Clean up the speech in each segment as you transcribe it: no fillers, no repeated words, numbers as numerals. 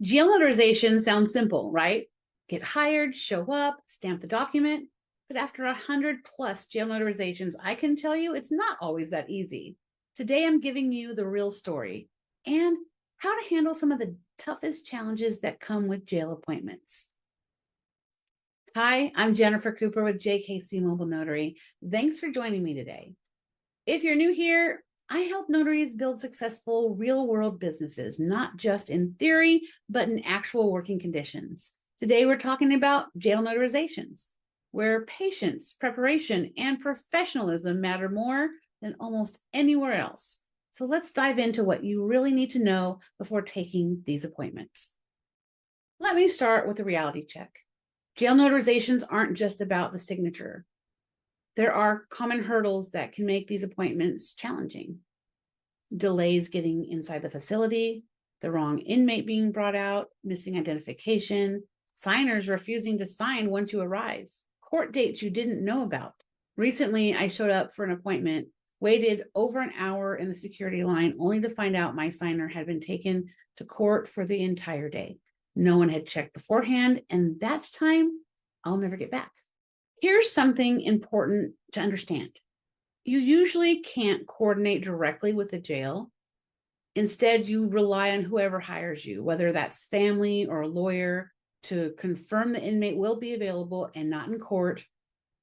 Jail notarization sounds simple, right? Get hired, show up, stamp the document. But after 100 plus jail notarizations, I can tell you it's not always that easy. Today, I'm giving you the real story and how to handle some of the toughest challenges that come with jail appointments. Hi, I'm Jennifer Cooper with JKC Mobile Notary. Thanks for joining me today. If you're new here, I help notaries build successful real-world businesses, not just in theory, but in actual working conditions. Today, we're talking about jail notarizations, where patience, preparation, and professionalism matter more than almost anywhere else. So let's dive into what you really need to know before taking these appointments. Let me start with a reality check. Jail notarizations aren't just about the signature. There are common hurdles that can make these appointments challenging. Delays getting inside the facility, the wrong inmate being brought out, missing identification, signers refusing to sign once you arrive, court dates you didn't know about. Recently, I showed up for an appointment, waited over an hour in the security line, only to find out my signer had been taken to court for the entire day. No one had checked beforehand, and that's time I'll never get back. Here's something important to understand. You usually can't coordinate directly with the jail. Instead, you rely on whoever hires you, whether that's family or a lawyer, to confirm the inmate will be available and not in court,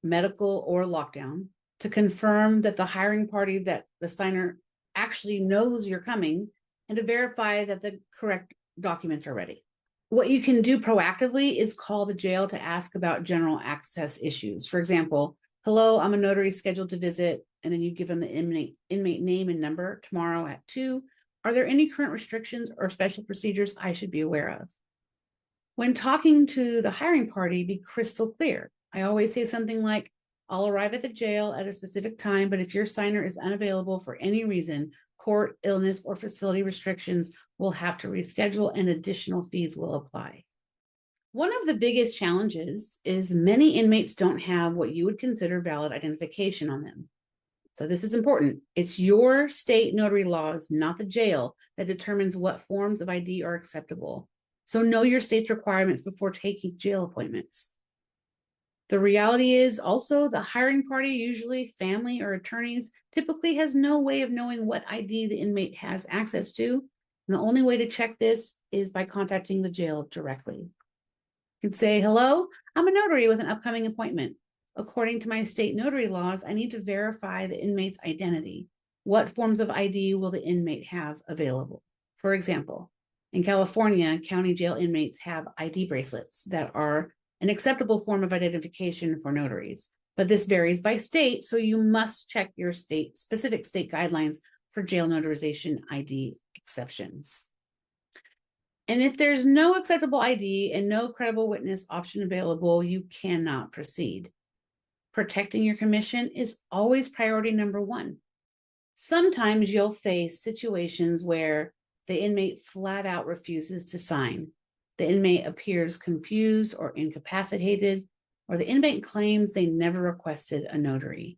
medical, or lockdown, to confirm that the hiring party, that the signer actually knows you're coming, and to verify that the correct documents are ready. What you can do proactively is call the jail to ask about general access issues. For example, hello, I'm a notary scheduled to visit, and then you give them the inmate name and number tomorrow at 2. Are there any current restrictions or special procedures I should be aware of? When talking to the hiring party, be crystal clear. I always say something like, I'll arrive at the jail at a specific time, but if your signer is unavailable for any reason, court, illness, or facility restrictions, will have to reschedule and additional fees will apply. One of the biggest challenges is many inmates don't have what you would consider valid identification on them. So this is important. It's your state notary laws, not the jail, that determines what forms of ID are acceptable. So know your state's requirements before taking jail appointments. The reality is also the hiring party, usually family or attorneys, typically has no way of knowing what ID the inmate has access to. And the only way to check this is by contacting the jail directly. You can say, hello, I'm a notary with an upcoming appointment. According to my state notary laws, I need to verify the inmate's identity. What forms of ID will the inmate have available? For example, in California, county jail inmates have ID bracelets that are an acceptable form of identification for notaries, but this varies by state, so you must check your specific state guidelines for jail notarization ID exceptions. And if there's no acceptable ID and no credible witness option available, you cannot proceed. Protecting your commission is always priority number one. Sometimes you'll face situations where the inmate flat out refuses to sign. The inmate appears confused or incapacitated, or the inmate claims they never requested a notary.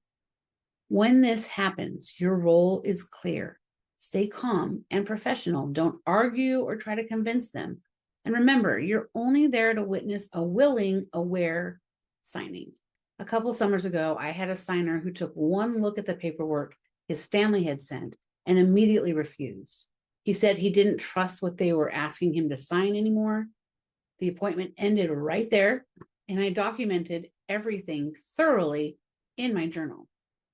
When this happens, your role is clear. Stay calm and professional. Don't argue or try to convince them. And remember, you're only there to witness a willing, aware signing. A couple summers ago, I had a signer who took one look at the paperwork his family had sent and immediately refused. He said he didn't trust what they were asking him to sign anymore. The appointment ended right there, and I documented everything thoroughly in my journal.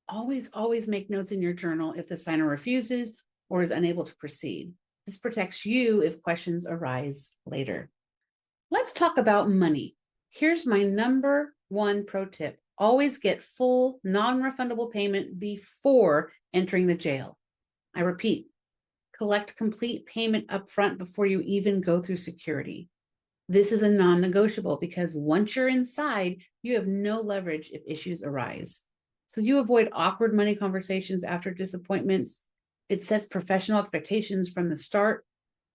Always make notes in your journal if the signer refuses or is unable to proceed. This protects you if questions arise later. Let's talk about money. Here's my number one pro tip. Always get full, non-refundable payment before entering the jail. I repeat, collect complete payment upfront before you even go through security. This is a non-negotiable because once you're inside, you have no leverage if issues arise. So you avoid awkward money conversations after disappointments. It sets professional expectations from the start,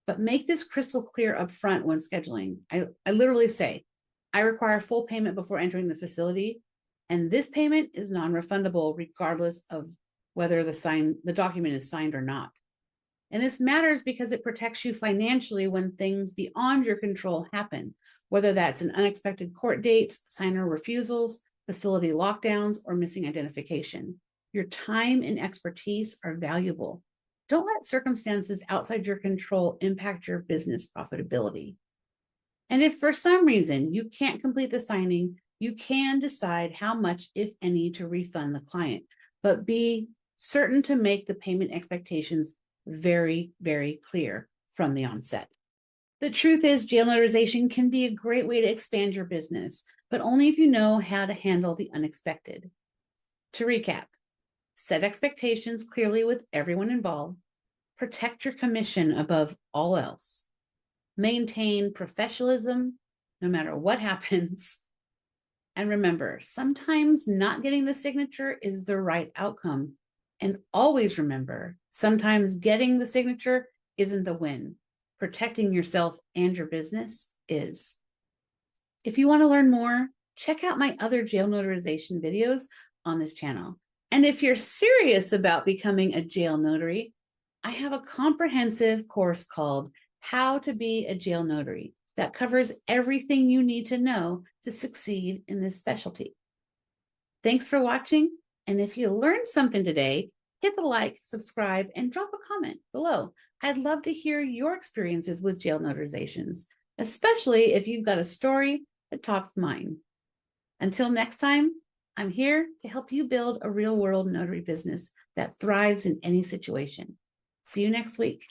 but make this crystal clear upfront when scheduling. I literally say, I require full payment before entering the facility, and this payment is non-refundable regardless of whether the document is signed or not. And this matters because it protects you financially when things beyond your control happen, whether that's an unexpected court dates, signer refusals, facility lockdowns, or missing identification. Your time and expertise are valuable. Don't let circumstances outside your control impact your business profitability. And if for some reason you can't complete the signing, you can decide how much, if any, to refund the client, but be certain to make the payment expectations very, very clear from the onset. The truth is, jail notarization can be a great way to expand your business, but only if you know how to handle the unexpected. To recap, set expectations clearly with everyone involved, protect your commission above all else, maintain professionalism no matter what happens. And remember, sometimes not getting the signature is the right outcome. And always remember, sometimes getting the signature isn't the win. Protecting yourself and your business is. If you want to learn more, check out my other jail notarization videos on this channel. And if you're serious about becoming a jail notary, I have a comprehensive course called How to Be a Jail Notary that covers everything you need to know to succeed in this specialty. Thanks for watching. And if you learned something today, hit the like, subscribe, and drop a comment below. I'd love to hear your experiences with jail notarizations, especially if you've got a story that tops mine. Until next time, I'm here to help you build a real-world notary business that thrives in any situation. See you next week.